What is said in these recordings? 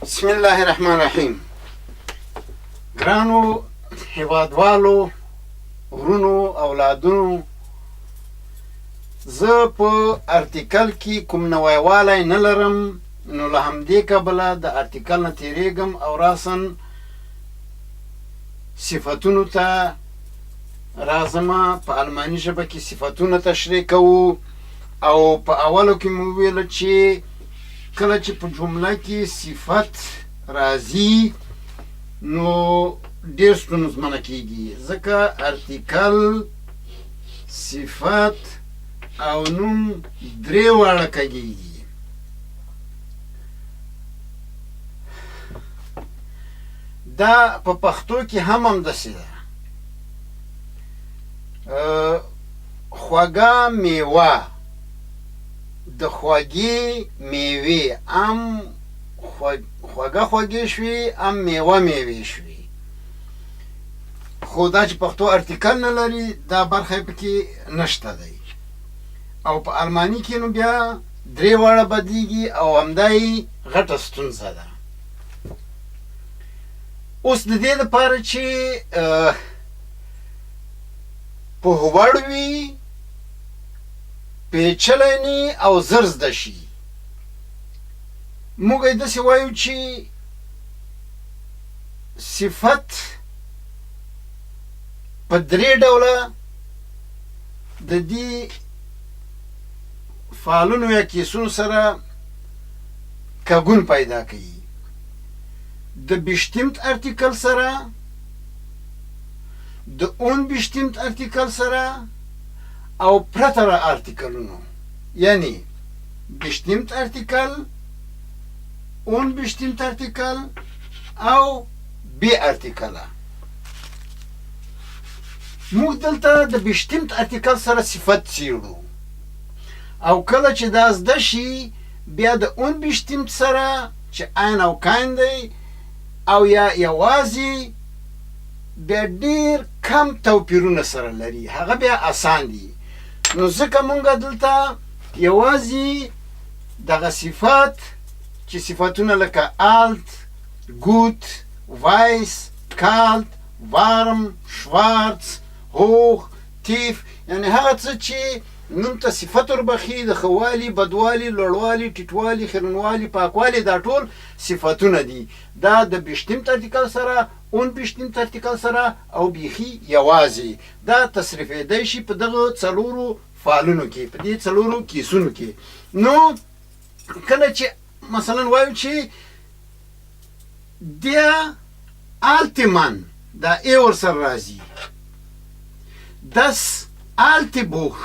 بسم الله الرحمن الرحیم. ګرانو هیوادوالو، ورونو، اولادونو، زه په ارتیکل کې کوم نویوالی نه لرم، نو له همدې کبله د ارتیکل نه تیریږم او راسن صفتونو ته راځم. په الماني ژبه کې صفتونه تشریح کوو او په اولو کې مو ویله چې کله چې په جمله کې صفت راځي نو ډېر ستونزمنه کېږي، ځکه ارتیکل، صفت او نوم درې واړه کږېږي. دا په پښتو کې هم همداسې ده. خوږه میوه، د خوږې میوې، ام خوږه خوږې شوې، ام میوه میوې شوې. خو دا چې پښتو ارتیکل نه لري، دا برخه پکې نشته دی. او په الماني کې نو بیا درې واړه بدلیږي او همدا یې غټه ستونزه ده. اوس د دې لپاره چې پوهوړ وي، پیچلی نه او زر زده شي، موږ یې داسې وایو چې صفت په درې ډوله د دې فعلونو یا کیسونو سره کګون پیدا کوي. د بشتیمت ارتیکل سره، د اون بشتیمت ارتیکل سره او پرتره ارتیکلونو، یعنی بشتیمت ارتیکل، اون بشتیمت ارتیکل او بی ارتیکله. موږ دلته د بشتیمت ارتیکل سره صفت څیړو او کله چې دا زده شي بیا د اون بشتیمت سره چې عین او کاین دی او یا یوازې بیا ډېر کم توپیرونه سره لري، هغه بیا اسان دي. نو ځکه مونږ دلته یوازې دغه صفات چې صفتونه لکه آلت، ګوت، وایس، کالت، وارم، شوارц، هوغ، تیف، یعنی هغه څه چې نوم ته صفت وربخي، د ښه والي، بدوالي، لوړوالي، ټیټوالي، خیرنوالي، پاکوالي، دا ټول صفتونه دي. دا د بشتیمت ارتیکل سره، اون بشتیمت ارتیکل سره او بیخي یوازې دا تصریفېدی شي په دغه څلورو فعلونو کې، په دې څلورو کیسونو کې. نو کله چې مثلا وایو چې der alte Mann، دا ای ورسره راځي، das alte Buch،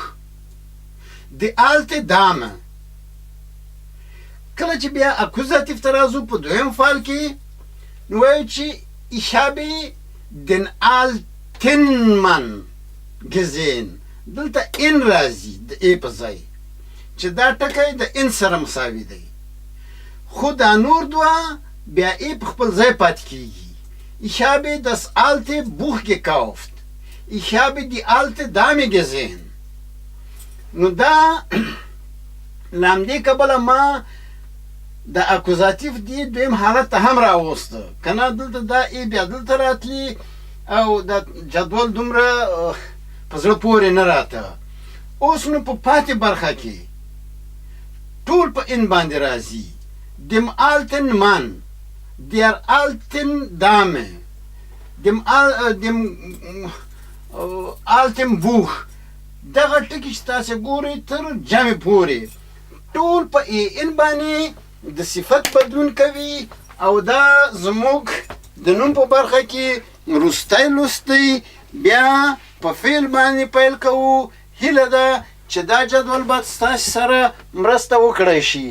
die alte Dame. کله چې بیا اکوزاتیف ته راځو په دویم فعل کې نو وایو چې ich habe den alten Mann gesehen. دلته ان راځي د ای په ځای، چې دا ټکی د ان سره مساوي دی، خو دا نور دوه بیا ای په خپل ځای پاتې کېږي. ich habe das alte Buch gekauft، ich habe die alte Dame gesehen. نو دا له همدې کبله ما د اکوزاتیف دی دویم حالت ته هم راوسته، که نه دلته دا ای بیا دلته راتلی او دا جدول دومره په زړه پورې نه راته. اوس نو په پاتې برخه کې ټول په ان باندې راځي. dem alten Mann، der alten Dame، dem alten Buch. دغه ټکي چې تاسې ګورئ تر جمع پورې ټول په ان باندې د صفت بدلون کوي او دا زموږ د نوم په برخه کې وروستی لوستی بیا په فعل باندې پیل کوو. هیله ده چې دا جدول به ستاسې سره مرسته وکړی شي.